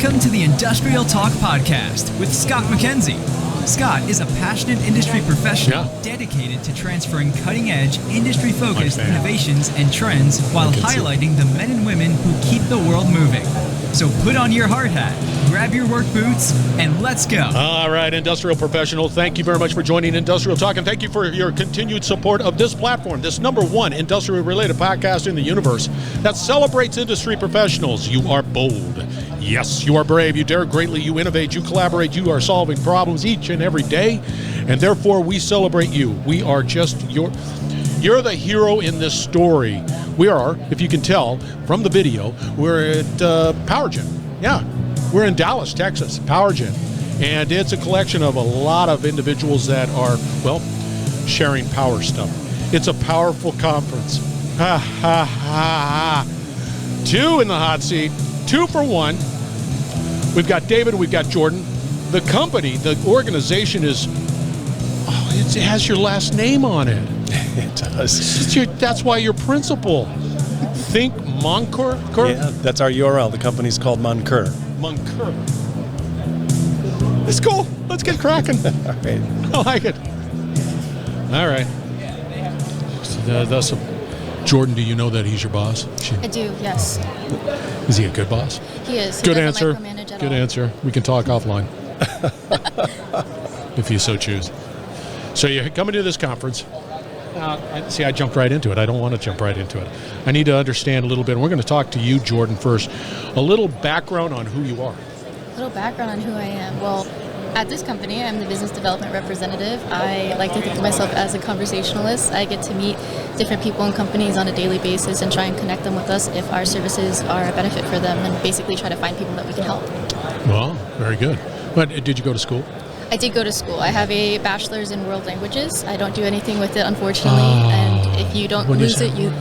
Welcome to the Industrial Talk Podcast with Scott McKenzie. Scott is a passionate industry professional dedicated to transferring cutting-edge, industry-focused innovations and trends while highlighting the men and women who keep the world moving. So put on your hard hat, grab your work boots, and let's go. All right, industrial professionals, thank you very much for joining Industrial Talk, and thank you for your continued support of this platform, this #1 industrial-related podcast in the universe that celebrates industry professionals. You are bold. Yes, you are brave. You dare greatly. You innovate. You collaborate. You are solving problems each and every day, and therefore we celebrate you. We are just you're the hero in this story. We are, if you can tell from the video, we're at PowerGen. Yeah, we're in Dallas, Texas, PowerGen. And it's a collection of a lot of individuals that are, well, sharing power stuff. It's a powerful conference. Ha, ha, ha, ha. 2 in the hot seat, 2 for 1. We've got David, we've got Jordan. The company, the organization is, it has your last name on it. It does. That's why you're principal. Think Moncur? Yeah, that's our URL. The company's called Moncur. Moncur. It's cool. Let's get cracking. All right. I like it. All right. So, Jordan, do you know that he's your boss? I do, yes. Is he a good boss? He is. He good doesn't answer. micromanage at Good all. answer. We can talk offline. If you so choose. So you're coming to this conference. I jumped right into it. I don't want to jump right into it. I need to understand a little bit. We're going to talk to you, Jordan, first. A little background on who you are. A little background on who I am. Well, at this company, I'm the business development representative. I like to think of myself as a conversationalist. I get to meet different people and companies on a daily basis and try and connect them with us if our services are a benefit for them, and basically try to find people that we can help. Well, very good. But did you go to school? I did go to school. I have a bachelor's in world languages. I don't do anything with it, unfortunately, and if you don't lose it, you...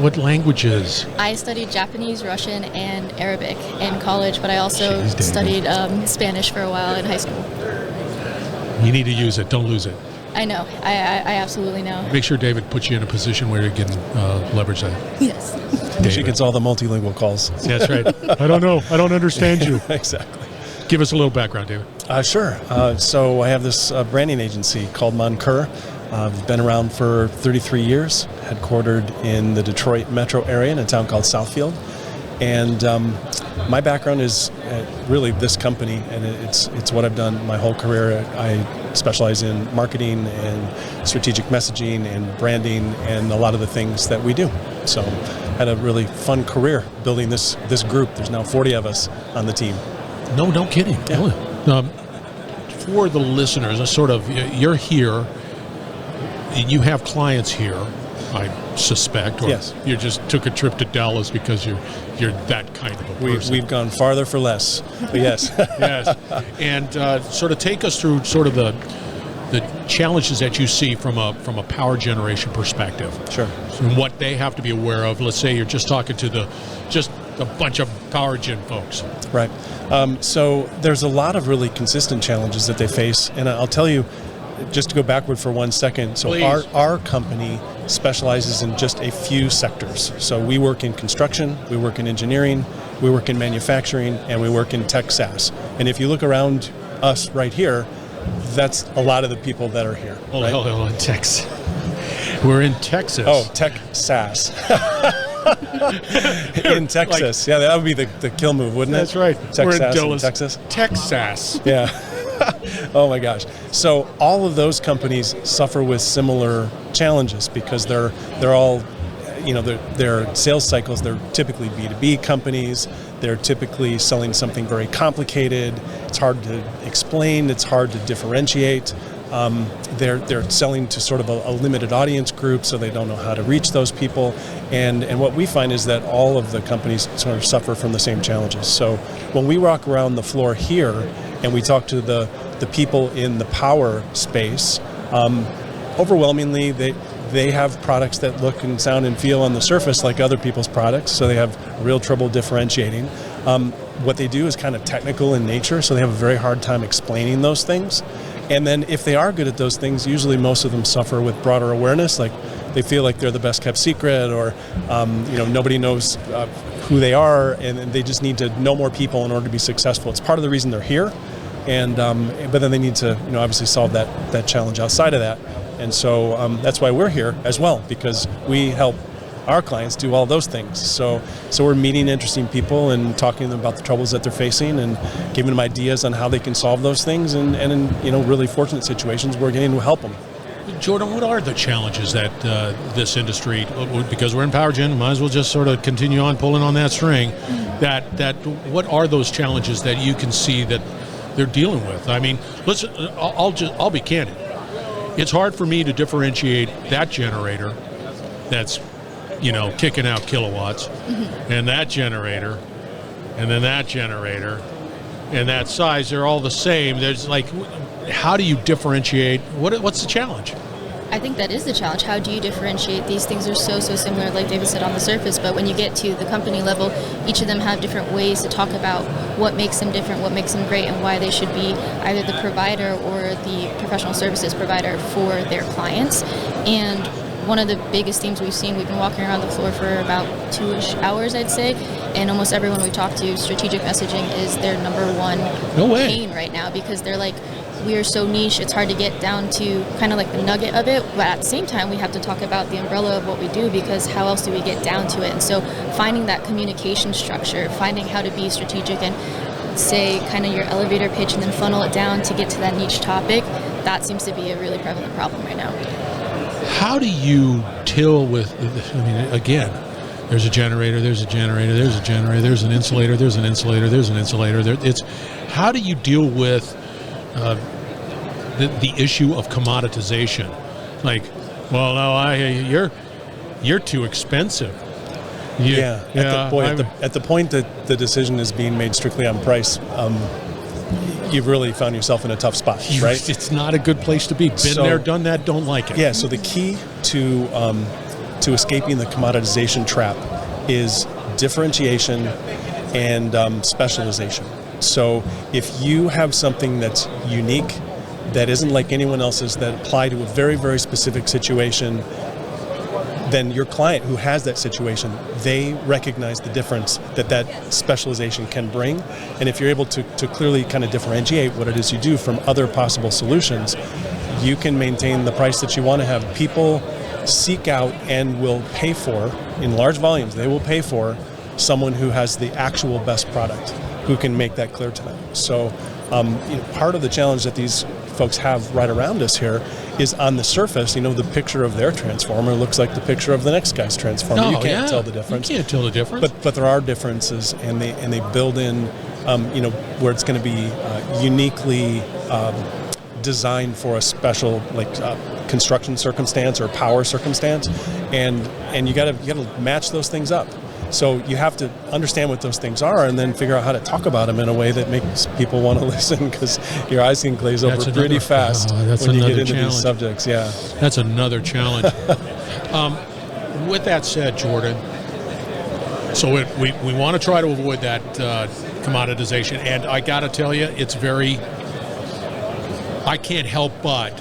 What languages? I studied Japanese, Russian, and Arabic in college, but I also studied Spanish for a while in high school. You need to use it. Don't lose it. I know. I absolutely know. Make sure David puts you in a position where you can leverage that. Yes. She gets all the multilingual calls. That's right. I don't know. I don't understand you. Exactly. Give us a little background, David. Sure. So I have this branding agency called Moncur. I've been around for 33 years, headquartered in the Detroit metro area in a town called Southfield. And my background is really this company, and it's what I've done my whole career. I specialize in marketing and strategic messaging and branding and a lot of the things that we do. So I had a really fun career building this group. There's now 40 of us on the team. No kidding. Yeah. For the listeners, you're here, and you have clients here, I suspect, or yes. You just took a trip to Dallas because you're that kind of a person. We've gone farther for less, but yes. Yes, and sort of take us through sort of the challenges that you see from a power generation perspective. Sure. And what they have to be aware of. Let's say you're just talking to just a bunch of PowerGen folks. Right. So there's a lot of really consistent challenges that they face, and I'll tell you, just to go backward for 1 second. So our company specializes in just a few sectors. So we work in construction, we work in engineering, we work in manufacturing, and we work in tech SaaS. And if you look around us right here, that's a lot of the people that are here. Hold on, Texas. We're in Texas. Oh, tech SaaS. In Texas. Yeah, that would be the kill move, wouldn't it? That's right. We're in Dallas, Texas. Texas. Yeah. Oh my gosh. So all of those companies suffer with similar challenges because they're all, their sales cycles, they're typically B2B companies. They're typically selling something very complicated. It's hard to explain. It's hard to differentiate. They're selling to sort of a limited audience group, so they don't know how to reach those people. And what we find is that all of the companies sort of suffer from the same challenges. So when we walk around the floor here and we talk to the people in the power space, overwhelmingly they have products that look and sound and feel on the surface like other people's products, so they have real trouble differentiating. What they do is kind of technical in nature, so they have a very hard time explaining those things. And then if they are good at those things, usually most of them suffer with broader awareness, like they feel like they're the best kept secret, or nobody knows who they are, and they just need to know more people in order to be successful. It's part of the reason they're here, and but then they need to obviously solve that challenge outside of that. And so that's why we're here as well, because we help our clients do all those things. So we're meeting interesting people and talking to them about the troubles that they're facing and giving them ideas on how they can solve those things. And in really fortunate situations, we're getting to help them. Jordan, what are the challenges that this industry, because we're in PowerGen, might as well just sort of continue on pulling on that string, that what are those challenges that you can see that they're dealing with? I mean, listen, I'll be candid. It's hard for me to differentiate that generator that's kicking out kilowatts, and that generator, and then that generator, and that size. They're all the same. There's like, how do you differentiate? What's the challenge? I think that is the challenge. How do you differentiate? These things are so similar, like David said, on the surface, but when you get to the company level, each of them have different ways to talk about what makes them different, what makes them great, and why they should be either the provider or the professional services provider for their clients. And one of the biggest themes we've been walking around the floor for about 2-ish hours, I'd say, and almost everyone we talk to, strategic messaging is their number one pain right now, because they're like, we are so niche, it's hard to get down to kind of like the nugget of it, but at the same time we have to talk about the umbrella of what we do, because how else do we get down to it? And so finding that communication structure, finding how to be strategic and say kind of your elevator pitch and then funnel it down to get to that niche topic, that seems to be a really prevalent problem right now. How do you deal with, again, there's a generator, there's a generator, there's a generator, there's an insulator, there's an insulator, there's an insulator. How do you deal with the issue of commoditization? Like, well, no, you're too expensive. At the point that the decision is being made strictly on price, you've really found yourself in a tough spot, right? It's not a good place to be. Been there, done that, don't like it. Yeah, so the key to escaping the commoditization trap is differentiation and specialization. So if you have something that's unique, that isn't like anyone else's, that apply to a very, very specific situation, then your client who has that situation, they recognize the difference that specialization can bring. And if you're able to clearly kind of differentiate what it is you do from other possible solutions, you can maintain the price that you want to have. People seek out and will pay for, in large volumes, they will pay for someone who has the actual best product, who can make that clear to them. So part of the challenge that these folks have right around us here is, on the surface, the picture of their transformer looks like the picture of the next guy's transformer. You can't tell the difference. You can't tell the difference. But there are differences, and they build in, where it's going to be uniquely designed for a special construction circumstance or power circumstance, and you got to match those things up. So you have to understand what those things are, and then figure out how to talk about them in a way that makes people want to listen, because your eyes can glaze over pretty fast when you get into these subjects. Yeah, that's another challenge. With that said, Jordan, so we want to try to avoid that commoditization, and I got to tell you, I can't help but,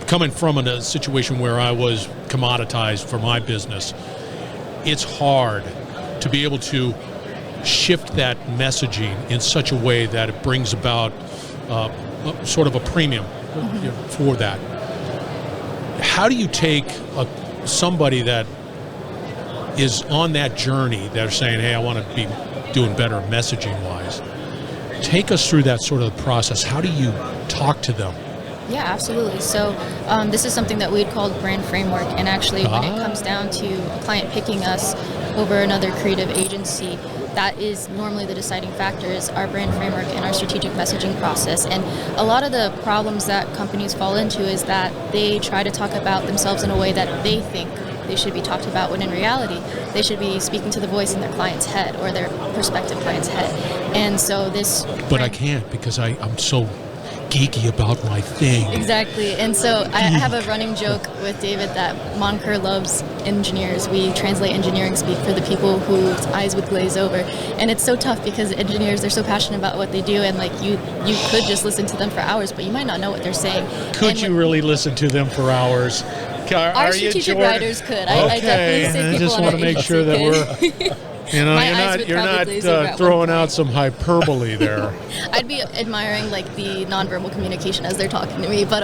coming from a situation where I was commoditized for my business, it's hard to be able to shift that messaging in such a way that it brings about sort of a premium for that. How do you take somebody that is on that journey, that are saying, hey, I want to be doing better messaging-wise? Take us through that sort of process. How do you talk to them? Yeah, absolutely. So this is something that we'd called brand framework, and actually when it comes down to a client picking us over another creative agency, that is normally the deciding factor, is our brand framework and our strategic messaging process. And a lot of the problems that companies fall into is that they try to talk about themselves in a way that they think they should be talked about, when in reality they should be speaking to the voice in their client's head or their prospective client's head. And so this... But I can't, because I'm so geeky about my thing. Exactly. And so I have a running joke with David that Moncur loves engineers. We translate engineering speak for the people whose eyes would glaze over. And it's so tough, because engineers, they're so passionate about what they do, and you could just listen to them for hours, but you might not know what they're saying. Could you really listen to them for hours? Our strategic writers could. I definitely see people I just on want to our make sure that agency we're, you're not throwing out some hyperbole there. I'd be admiring like the nonverbal communication as they're talking to me, but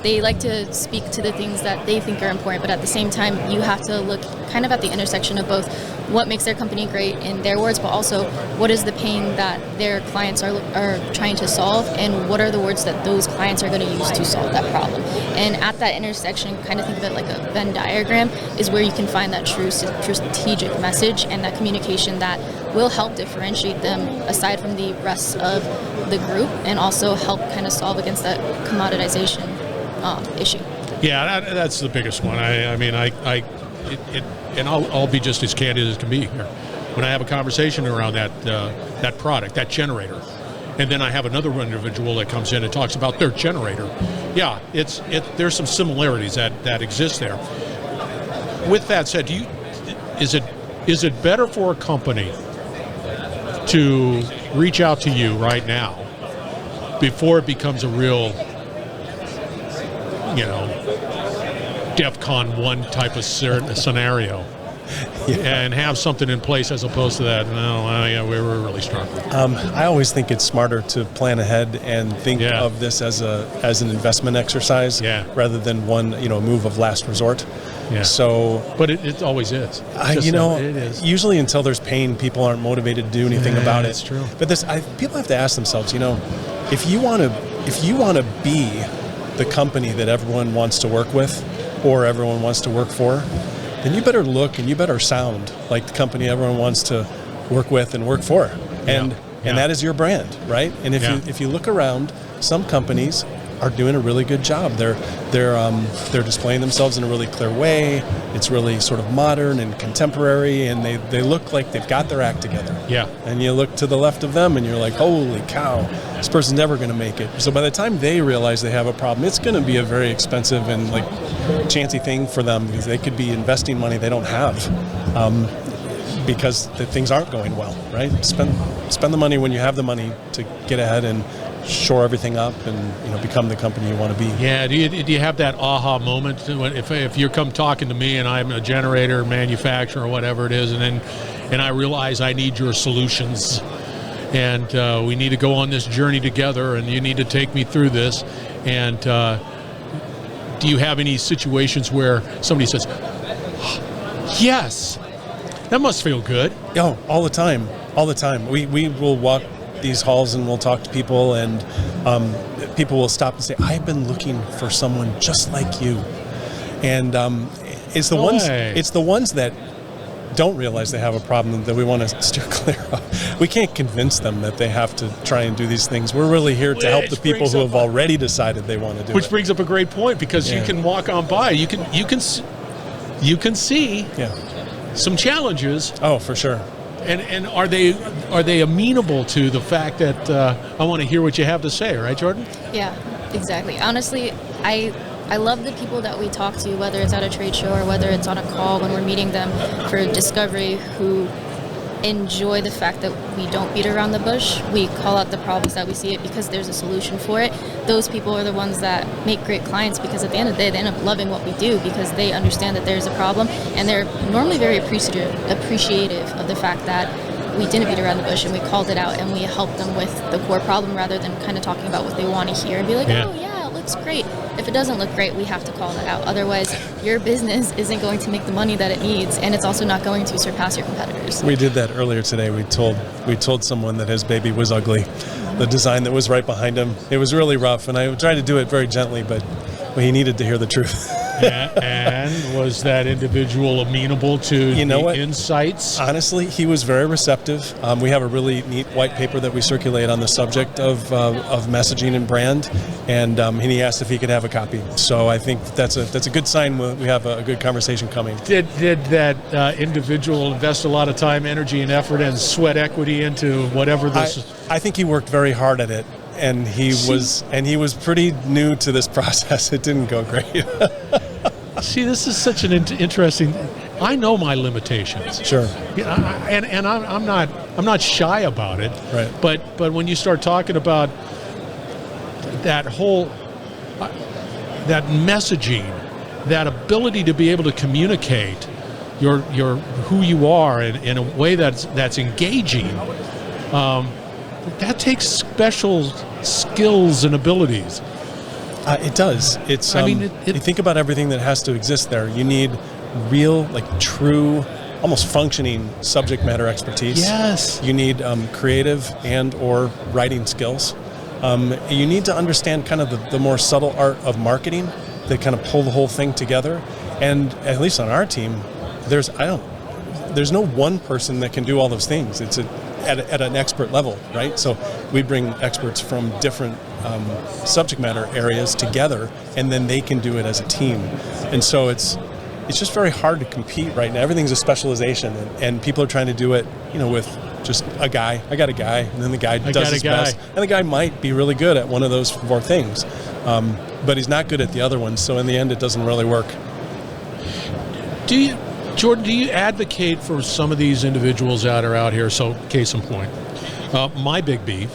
they like to speak to the things that they think are important, but at the same time, you have to look kind of at the intersection of both what makes their company great in their words, but also what is the pain that their clients are trying to solve, and what are the words that those clients are going to use to solve that problem. And at that intersection, kind of think of it like a Venn diagram, is where you can find that true strategic message and that communication that will help differentiate them aside from the rest of the group, and also help kind of solve against that commoditization issue. Yeah, that's the biggest one. And I'll be just as candid as can be here. When I have a conversation around that product, that generator, and then I have another individual that comes in and talks about their generator. Yeah, there's some similarities that exist there. With that said, is it better for a company to reach out to you right now before it becomes a real, DEFCON 1 type of scenario, and have something in place as opposed to that? We were really struggling. I always think it's smarter to plan ahead and think of this as an investment exercise, rather than one move of last resort. Yeah. So, but it always is. It is. Usually until there's pain, people aren't motivated to do anything about it. That's true. But people have to ask themselves, if you want to be the company that everyone wants to work with, or everyone wants to work for, then you better look and you better sound like the company everyone wants to work with and work for. And that is your brand, right? And if you look around, some companies are doing a really good job. They're displaying themselves in a really clear way. It's really sort of modern and contemporary, and they look like they've got their act together. Yeah. And you look to the left of them and you're like, holy cow, this person's never going to make it. So by the time they realize they have a problem, it's going to be a very expensive and chancy thing for them, because they could be investing money they don't have, because things aren't going well, right? Spend the money when you have the money to get ahead and shore everything up and become the company you want to be. Yeah. Do you have that aha moment if you come talking to me and I'm a generator manufacturer or whatever it is, and I realize I need your solutions, and we need to go on this journey together, and you need to take me through this, and do you have any situations where somebody says, yes, that must feel good? Oh, all the time. We will walk these halls and we'll talk to people, and people will stop and say, I've been looking for someone just like you. And it's the ones that don't realize they have a problem that we want to steer clear of. We can't convince them that they have to try and do these things. We're really here to help the people who have already decided they want to do it. Which brings up a great point, because you can walk on by, you can see some challenges. Oh, for sure. And are they amenable to the fact that I want to hear what you have to say, right, Jordan? Yeah, exactly. Honestly, I love the people that we talk to, whether it's at a trade show or whether it's on a call when we're meeting them for discovery, who enjoy the fact that we don't beat around the bush. We call out the problems that we see it because there's a solution for it. Those people are the ones that make great clients, because at the end of the day, they end up loving what we do because they understand that there's a problem, and they're normally very appreciative of the fact that we didn't beat around the bush and we called it out and we helped them with the core problem, rather than kind of talking about what they want to hear and be like, oh yeah, it looks great. If it doesn't look great, we have to call that out. Otherwise, your business isn't going to make the money that it needs, and it's also not going to surpass your competitors. We did that earlier today. We told someone that his baby was ugly. The design that was right behind him, it was really rough, and I tried to do it very gently, but he needed to hear the truth. And was that individual amenable to insights? Honestly, he was very receptive. We have a really neat white paper that we circulate on the subject of messaging and brand, and he asked if he could have a copy. So I think that's a good sign. We have a good conversation coming. Did that individual invest a lot of time, energy, and effort and sweat equity into whatever this? I think he worked very hard at it. And he was pretty new to this process. It didn't go great. See, this is such an interesting. I know my limitations. Sure. And I'm not shy about it. Right. But when you start talking about that whole that messaging that ability to be able to communicate your who you are in a way that's engaging, that takes special skills and abilities. It does. It's. You think about everything that has to exist there. You need real, like true, almost functioning subject matter expertise. Yes. You need creative and or writing skills. You need to understand kind of the more subtle art of marketing that kind of pull the whole thing together. And at least on our team, there's no one person that can do all those things. It's at an expert level, right? So we bring experts from different subject matter areas together, and then they can do it as a team. And so it's just very hard to compete right now. Everything's a specialization, and people are trying to do it, with just a guy. I got a guy, and then the guy does his best. And the guy might be really good at one of those 4 things, but he's not good at the other ones. So in the end, it doesn't really work. Jordan, do you advocate for some of these individuals that are out here? So, case in point, my big beef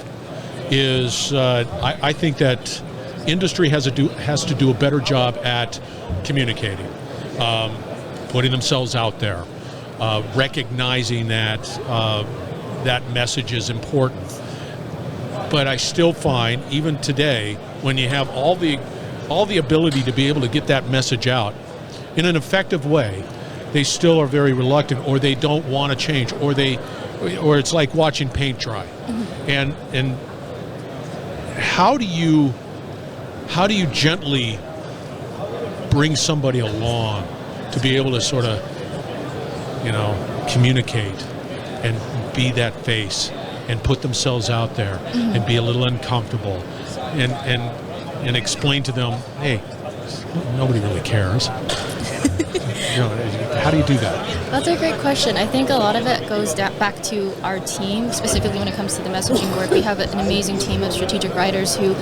is I think that industry has to do a better job at communicating, putting themselves out there, recognizing that that message is important. But I still find, even today, when you have all the ability to be able to get that message out in an effective way, they still are very reluctant, or they don't want to change, or it's like watching paint dry. Mm-hmm. And how do you gently bring somebody along to be able to sort of, communicate and be that face and put themselves out there, mm-hmm. and be a little uncomfortable and explain to them, hey, nobody really cares. How do you do that? That's a great question. I think a lot of it goes back to our team, specifically when it comes to the messaging work. We have an amazing team of strategic writers who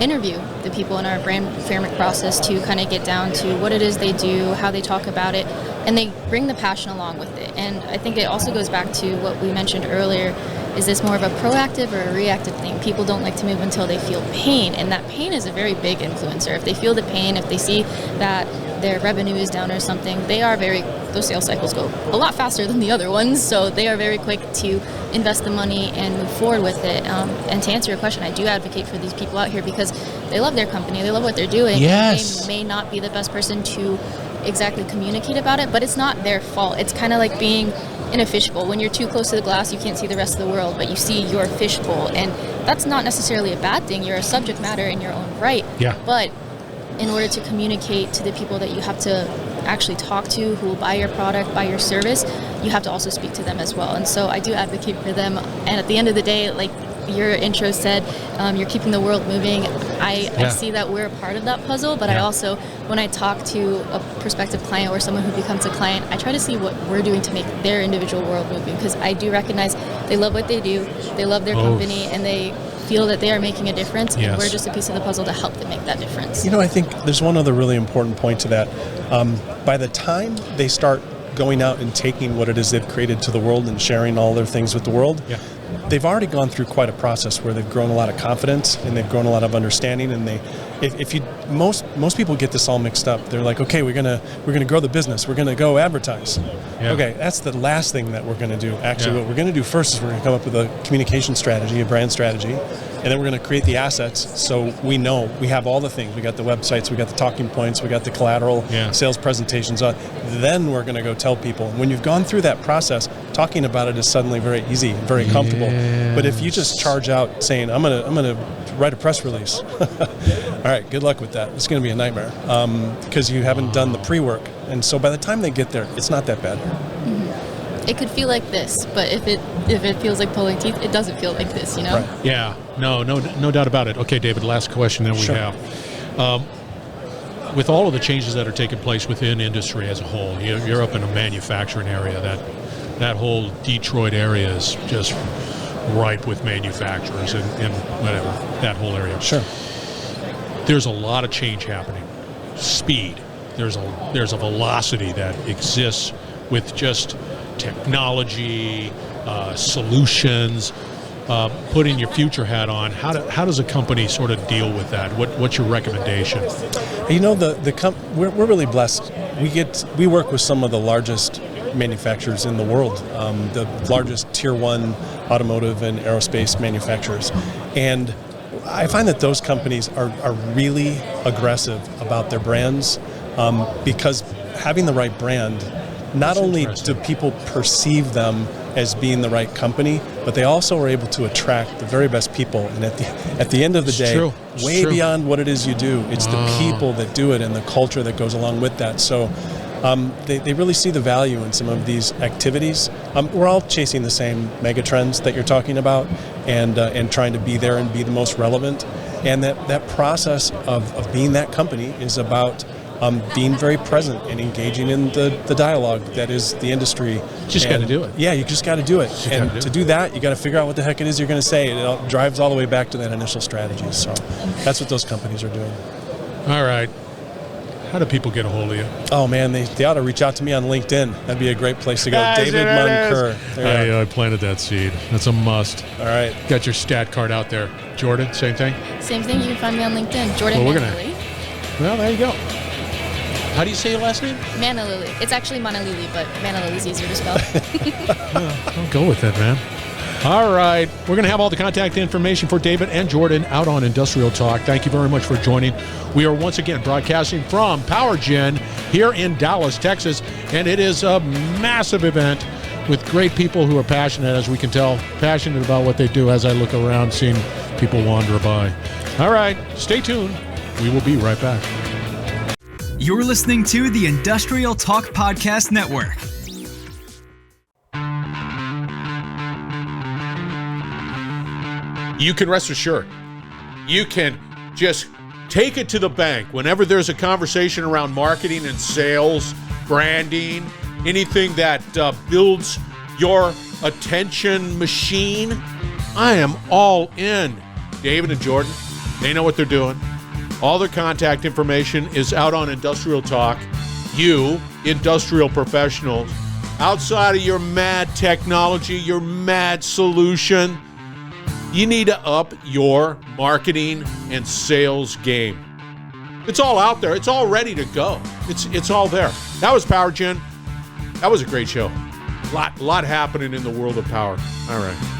interview the people in our brand fairness process to kind of get down to what it is they do, how they talk about it, and they bring the passion along with it. And I think it also goes back to what we mentioned earlier. Is this more of a proactive or a reactive thing? People don't like to move until they feel pain, and that pain is a very big influencer. If they feel the pain, if they see that their revenue is down or something, those sales cycles go a lot faster than the other ones, so they are very quick to invest the money and move forward with it. And to answer your question, I do advocate for these people out here because they love their company, they love what they're doing. Yes. They may not be the best person to exactly communicate about it, but it's not their fault. It's kind of like being in a fishbowl. When you're too close to the glass, you can't see the rest of the world, but you see your fishbowl, and that's not necessarily a bad thing. You're a subject matter in your own right. Yeah. But in order to communicate to the people that you have to actually talk to, who will buy your product, buy your service, you have to also speak to them as well. And so I do advocate for them. And at the end of the day, like your intro said, you're keeping the world moving. I see that we're a part of that puzzle, but I also, when I talk to a prospective client or someone who becomes a client, I try to see what we're doing to make their individual world moving, because I do recognize they love what they do, they love their company, and they feel that they are making a difference, and we're just a piece of the puzzle to help them make that difference. I think there's one other really important point to that. By the time they start going out and taking what it is they've created to the world and sharing all their things with the world, they've already gone through quite a process where they've grown a lot of confidence and they've grown a lot of understanding. And most people get this all mixed up. They're like, okay, we're gonna grow the business. We're gonna go advertise. Yeah. Okay, that's the last thing that we're gonna do. Actually, what we're gonna do first is we're gonna come up with a communication strategy, a brand strategy, and then we're gonna create the assets so we know we have all the things. We got the websites, we got the talking points, we got the collateral, sales presentations. Then we're gonna go tell people. And when you've gone through that process, talking about it is suddenly very easy, very comfortable. But if you just charge out saying, I'm gonna write a press release, all right, good luck with that. It's going to be a nightmare because you haven't done the pre-work. And so by the time they get there, it's not that bad. Mm-hmm. It could feel like this, but if it feels like pulling teeth, it doesn't feel like this, Right. Yeah, no doubt about it. Okay, David, last question that we have. With all of the changes that are taking place within industry as a whole, you're up in a manufacturing area. That whole Detroit area is just ripe with manufacturers and whatever, that whole area. Sure. There's a lot of change happening. Speed. There's a velocity that exists with just technology, solutions. putting your future hat on, how does a company sort of deal with that? What's your recommendation? You know, we're really blessed. We work with some of the largest manufacturers in the world, the largest tier 1 automotive and aerospace manufacturers. And I find that those companies are really aggressive about their brands, because having the right brand, not only do people perceive them as being the right company, but they also are able to attract the very best people. And at the end of the day, way beyond what it is you do, it's the people that do it and the culture that goes along with that. So they really see the value in some of these activities. We're all chasing the same mega trends that you're talking about, and trying to be there and be the most relevant. And that process of being that company is about being very present and engaging in the dialogue that is the industry. Just got to do it. Yeah, you just got to do it. And to do that, you got to figure out what the heck it is you're going to say. It all drives all the way back to that initial strategy. So that's what those companies are doing. All right. How do people get a hold of you? Oh, man, they ought to reach out to me on LinkedIn. That'd be a great place to go. David Moncur. I planted that seed. That's a must. All right. Got your stat card out there. Jordan, same thing? Same thing. You can find me on LinkedIn. Jordan Manalili. Well, there you go. How do you say your last name? Manalili. It's actually Manalili, but Manalili's easier to spell. I'll go with it, man. All right. We're going to have all the contact information for David and Jordan out on Industrial Talk. Thank you very much for joining. We are once again broadcasting from PowerGen here in Dallas, Texas, and it is a massive event with great people who are passionate, as we can tell, passionate about what they do as I look around seeing people wander by. All right. Stay tuned. We will be right back. You're listening to the Industrial Talk Podcast Network. You can rest assured, you can just take it to the bank whenever there's a conversation around marketing and sales, branding, anything that builds your attention machine. I am all in. David and Jordan, they know what they're doing. All their contact information is out on Industrial Talk. You, industrial professionals, outside of your mad technology, your mad solution, you need to up your marketing and sales game. It's all out there. It's all ready to go. It's all there. That was PowerGen. That was a great show. A lot happening in the world of power. All right.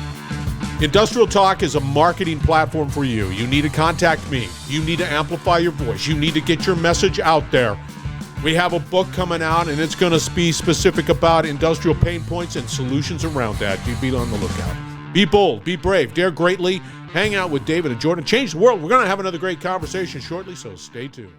Industrial Talk is a marketing platform for you. You need to contact me. You need to amplify your voice. You need to get your message out there. We have a book coming out, and it's going to be specific about industrial pain points and solutions around that. You be on the lookout. Be bold. Be brave. Dare greatly. Hang out with David and Jordan. Change the world. We're going to have another great conversation shortly, so stay tuned.